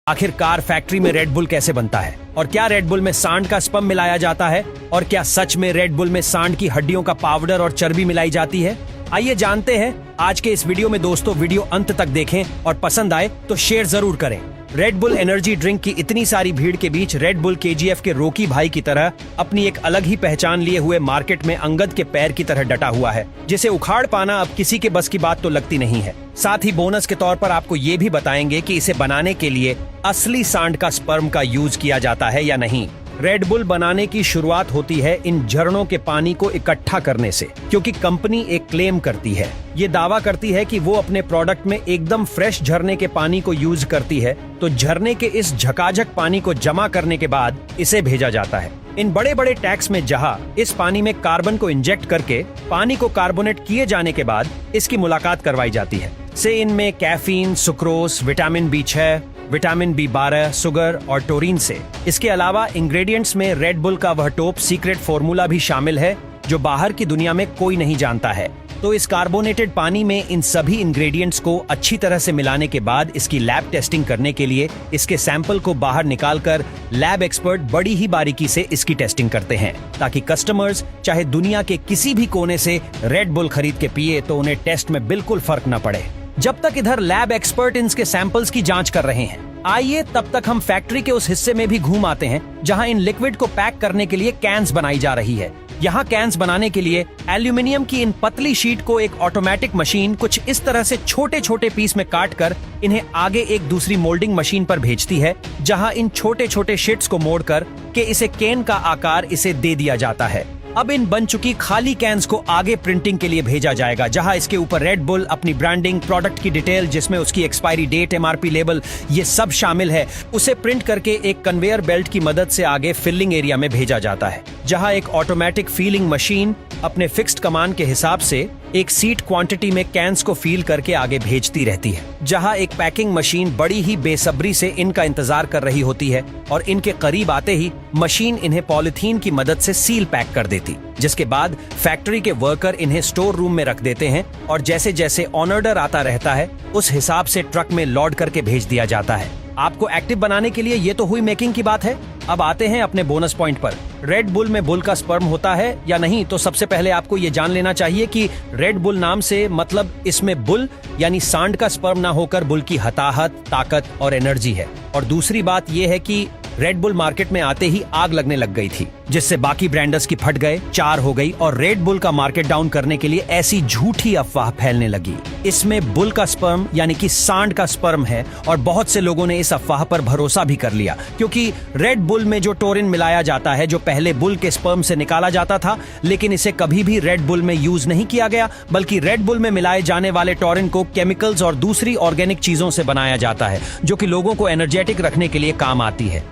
आखिरकार फैक्ट्री में red bull कैसे बनता है और क्या रेड बुल में सांड का स्पर्म मिलाया जाता है और क्या सच में रेड बुल में सांड की हड्डियों का पाउडर और चर्बी मिलाई जाती है। आइए जानते हैं आज के इस वीडियो में। दोस्तों वीडियो अंत तक देखें और पसंद आए तो शेयर जरूर करें। रेड बुल एनर्जी ड्रिंक की इतनी सारी भीड़ के बीच रेड बुल केजीएफ के रॉकी भाई की तरह अपनी एक अलग ही पहचान लिए हुए मार्केट में अंगद के पैर की तरह डटा हुआ है, जिसे उखाड़ पाना अब किसी के बस की बात तो लगती नहीं है। साथ ही बोनस के तौर पर आपको ये भी बताएंगे कि इसे बनाने के लिए असली सांड का स्पर्म का यूज किया जाता है या नहीं। रेड बुल बनाने की शुरुआत होती है इन झरनों के पानी को इकट्ठा करने से, क्योंकि कंपनी एक क्लेम करती है, ये दावा करती है कि वो अपने प्रोडक्ट में एकदम फ्रेश झरने के पानी को यूज करती है। तो झरने के इस झकाझक पानी को जमा करने के बाद इसे भेजा जाता है इन बड़े बड़े टैंक्स में, जहां इस पानी में कार्बन को इंजेक्ट करके पानी को कार्बोनेट किए जाने के बाद इसकी मुलाकात करवाई जाती है। से इनमें caffeine, sucrose, vitamin B6, vitamin B12, sugar और टोरीन से। इसके अलावा इंग्रेडिएंट्स में रेड बुल का वह टॉप सीक्रेट फॉर्मूला भी शामिल है जो बाहर की दुनिया में कोई नहीं जानता है। तो इस कार्बोनेटेड पानी में इन सभी इंग्रेडिएंट्स को अच्छी तरह से मिलाने के बाद इसकी लैब टेस्टिंग करने के लिए इसके सैंपल को बाहर निकालकर लैब एक्सपर्ट बड़ी ही बारीकी से इसकी टेस्टिंग करते हैं, ताकि कस्टमर्स चाहे दुनिया के किसी भी कोने से रेड बुल खरीद के पिए तो उन्हें टेस्ट में बिल्कुल फर्क न पड़े। जब तक इधर लैब एक्सपर्ट इनके सैंपल्स की जांच कर रहे हैं, आइए तब तक हम फैक्ट्री के उस हिस्से में भी घूम आते हैं जहां इन लिक्विड को पैक करने के लिए कैंस बनाई जा रही है। यहाँ कैंस बनाने के लिए एल्यूमिनियम की इन पतली शीट को एक ऑटोमेटिक मशीन कुछ इस तरह से छोटे छोटे पीस में काट कर इन्हें आगे एक दूसरी मोल्डिंग मशीन पर भेजती है, जहां इन छोटे छोटे शीट्स को मोड़कर के इसे कैन का आकार इसे दे दिया जाता है। अब इन बन चुकी खाली कैंस को आगे प्रिंटिंग के लिए भेजा जाएगा, जहां इसके ऊपर रेड बुल, अपनी ब्रांडिंग, प्रोडक्ट की डिटेल जिसमें उसकी एक्सपायरी डेट, MRP लेबल, ये सब शामिल है, उसे प्रिंट करके एक कन्वेयर बेल्ट की मदद से आगे फिलिंग एरिया में भेजा जाता है, जहां एक ऑटोमेटिक फीलिंग मशीन अपने फिक्स्ड कमांड के हिसाब से एक सीट क्वांटिटी में कैंस को फील करके आगे भेजती रहती है, जहां एक पैकिंग मशीन बड़ी ही बेसब्री से इनका इंतजार कर रही होती है और इनके करीब आते ही मशीन इन्हें पॉलिथीन की मदद से सील पैक कर देती, जिसके बाद फैक्ट्री के वर्कर इन्हें स्टोर रूम में रख देते हैं और जैसे जैसे ऑन ऑर्डर आता रहता है उस हिसाब से ट्रक में लोड करके भेज दिया जाता है। आपको एक्टिव बनाने के लिए ये तो हुई मेकिंग की बात है। अब आते हैं अपने बोनस पॉइंट पर। रेड बुल में बुल का स्पर्म होता है या नहीं, तो सबसे पहले आपको ये जान लेना चाहिए कि रेड बुल नाम से मतलब इसमें बुल यानी सांड का स्पर्म ना होकर बुल की हताहत, ताकत और एनर्जी है। और दूसरी बात यह है कि रेड बुल मार्केट में आते ही आग लगने लग गई थी, जिससे बाकी ब्रांडर्स की फट गए, चार हो गई और रेड बुल का मार्केट डाउन करने के लिए ऐसी झूठी अफवाह फैलने लगी। इसमें बुल का स्पर्म यानी कि सांड का स्पर्म है और बहुत से लोगों ने इस अफवाह पर भरोसा भी कर लिया, क्योंकि रेड बुल में जो टोरिन मिलाया जाता है, जो पहले बुल के स्पर्म से निकाला जाता था, लेकिन इसे कभी भी रेड बुल में यूज नहीं किया गया, बल्कि रेड बुल में मिलाए जाने वाले टोरिन को केमिकल्स और दूसरी ऑर्गेनिक चीजों से बनाया जाता है, जो कि लोगों को एनर्जेटिक रखने के लिए काम आती है।